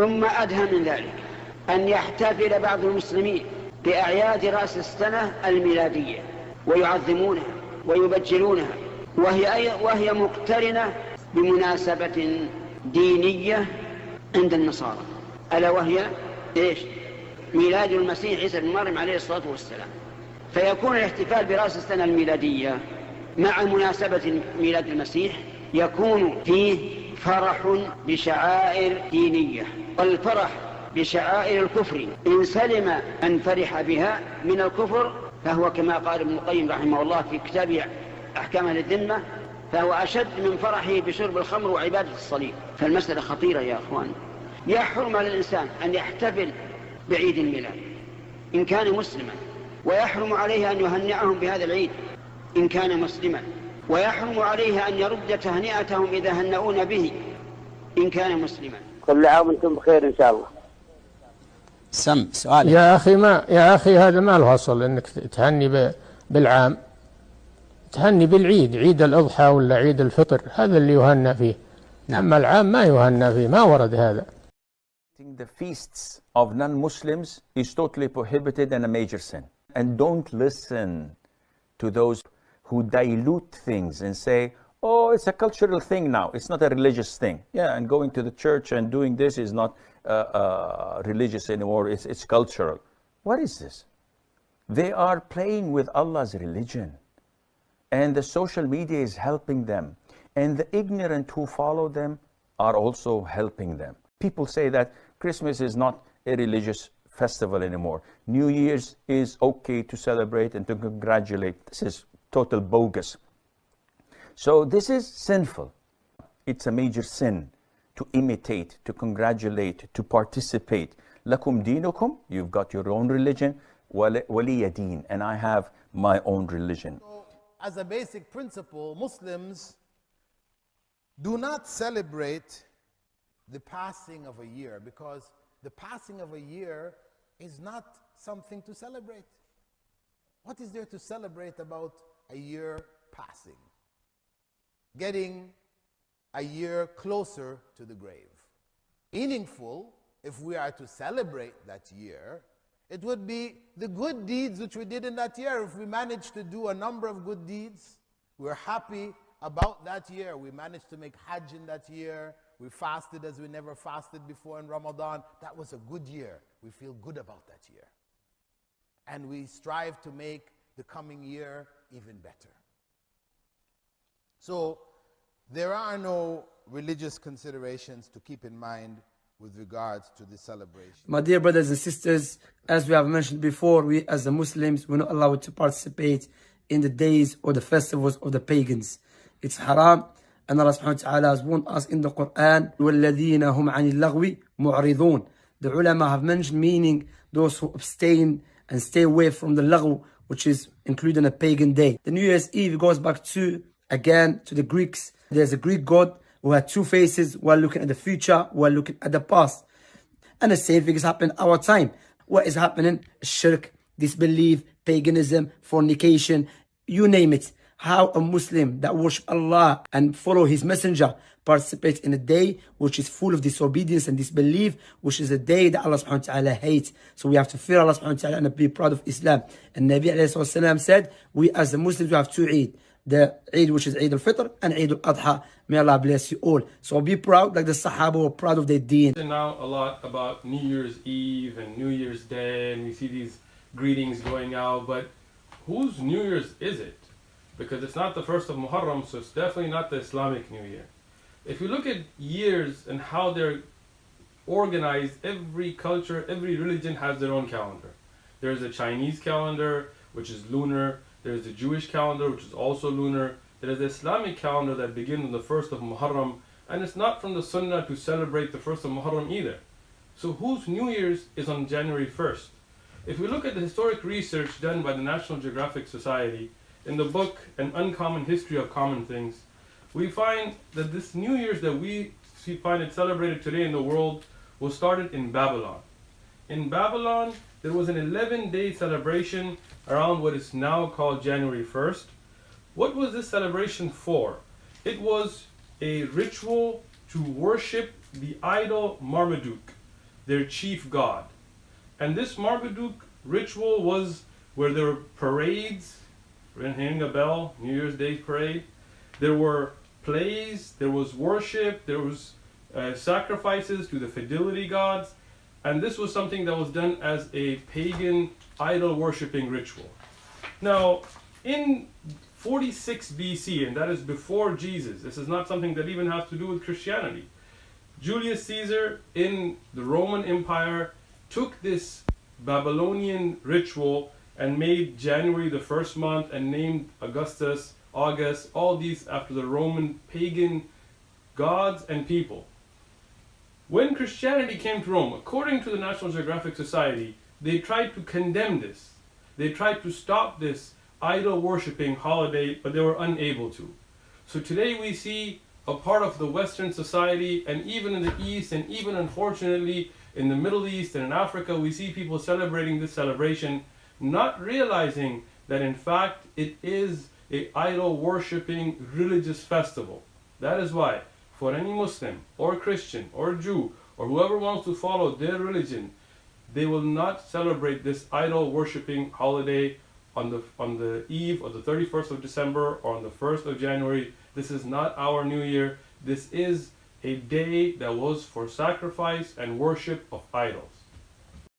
ثم أدهى من ذلك أن يحتفل بعض المسلمين بأعياد رأس السنة الميلادية ويعظمونها ويبجلونها، وهي مقترنة بمناسبة دينية عند النصارى، ألا وهي إيش؟ ميلاد المسيح عيسى بن مريم عليه الصلاة والسلام. فيكون الاحتفال برأس السنة الميلادية مع مناسبة ميلاد المسيح يكون فيه فرح بشعائر دينية، والفرح بشعائر الكفر إن سلم من فرح بها من الكفر فهو كما قال ابن القيم رحمه الله في كتاب أحكام الذمة، فهو أشد من فرحه بشرب الخمر وعبادة الصليب. فالمسألة خطيرة يا أخوان. يحرم على الإنسان أن يحتفل بعيد الميلاد إن كان مسلما، ويحرم عليه أن يهنئهم بهذا العيد إن كان مسلما، ويحرم عليه أن يرد تهنئتهم إذا هنؤون به إن كان مسلما. كل عام وانتم بخير إن شاء الله. سؤال يا أخي هذا ما له أصل إنك تهني بالعام، تهني بالعيد، عيد الأضحى ولا عيد الفطر، هذا اللي يهنى فيه. أما العام ما يهنى فيه، ما ورد هذا. The feasts of non-Muslims is totally prohibited and a major sin. And don't listen to those who dilute things and say, oh, it's a cultural thing now, it's not a religious thing. Yeah, and going to the church and doing this is not religious anymore, it's cultural. What is this? They are playing with Allah's religion. And the social media is helping them. And the ignorant who follow them are also helping them. People say that Christmas is not a religious festival anymore. New Year's is okay to celebrate and to congratulate. This is total bogus. So this is sinful. It's a major sin to imitate, to congratulate, to participate. Lakum dinukum, you've got your own religion. Waliya deen, and I have my own religion. So, as a basic principle, Muslims do not celebrate the passing of a year, because the passing of a year is not something to celebrate. What is there to celebrate about a year passing? Getting a year closer to the grave. Meaningful, if we are to celebrate that year, it would be the good deeds which we did in that year. If we managed to do a number of good deeds, we're happy about that year. We managed to make Hajj in that year. We fasted as we never fasted before in Ramadan. That was a good year. We feel good about that year. And we strive to make the coming year even better. So there are no religious considerations to keep in mind with regards to the celebration. My dear brothers and sisters, as we have mentioned before, we as the Muslims, we're not allowed to participate in the days or the festivals of the pagans. It's haram, and Allah subhanahu wa ta'ala has warned us in the Quran, وَالَّذِينَ هُمْ عَنِ اللَّغْوِ مُعْرِضُونَ. The ulama have mentioned, meaning those who abstain and stay away from the laghu, which is including a pagan day. The New Year's Eve goes back to the Greeks. There's a Greek god who had two faces, while looking at the future, while looking at the past. And the same thing is happening our time. What is happening? Shirk, disbelief, paganism, fornication, you name it. How a Muslim that worship Allah and follow His Messenger participates in a day which is full of disobedience and disbelief, which is a day that Allah subhanahu wa ta'ala hates. So we have to fear Allah subhanahu wa ta'ala and be proud of Islam. And Nabi alayhi wasallam said, we as the Muslims, we have two Eid. The Eid which is Eid al-Fitr and Eid al-Adha. May Allah bless you all. So be proud like the Sahaba were proud of their deen. Now a lot about New Year's Eve and New Year's Day, and we see these greetings going out, but whose New Year's is it? Because it's not the 1st of Muharram, so it's definitely not the Islamic New Year. If you look at years and how they're organized, every culture, every religion has their own calendar. There's a Chinese calendar, which is lunar. There's the Jewish calendar, which is also lunar. There's the Islamic calendar that begins on the 1st of Muharram, and it's not from the Sunnah to celebrate the 1st of Muharram either. So whose New Year's is on January 1st? If we look at the historic research done by the National Geographic Society in the book An Uncommon History of Common Things, we find that this New Year's that we find it celebrated today in the world was started in Babylon. In Babylon, there was an 11-day celebration around what is now called January 1st. What was this celebration for? It was a ritual to worship the idol Marmaduke. their chief god. And this Marduk ritual was where there were parades, ringing a bell, New Year's Day parade. There were plays, there was worship, there was sacrifices to the fidelity gods. And this was something that was done as a pagan idol worshipping ritual. Now, in 46 BC, and that is before Jesus, this is not something that even has to do with Christianity. Julius Caesar in the Roman Empire took this Babylonian ritual and made January the first month and named Augustus, August, all these after the Roman pagan gods and people. When Christianity came to Rome, according to the National Geographic Society, they tried to condemn this. They tried to stop this idol worshipping holiday, but they were unable to. So today we see a part of the Western society, and even in the East, and even unfortunately in the Middle East and in Africa, we see people celebrating this celebration, not realizing that in fact it is an idol worshipping religious festival. That is why for any Muslim or Christian or Jew or whoever wants to follow their religion, they will not celebrate this idol worshipping holiday on the eve of the 31st of December or on the 1st of January. This is not our New Year. This is a day that was for sacrifice and worship of idols.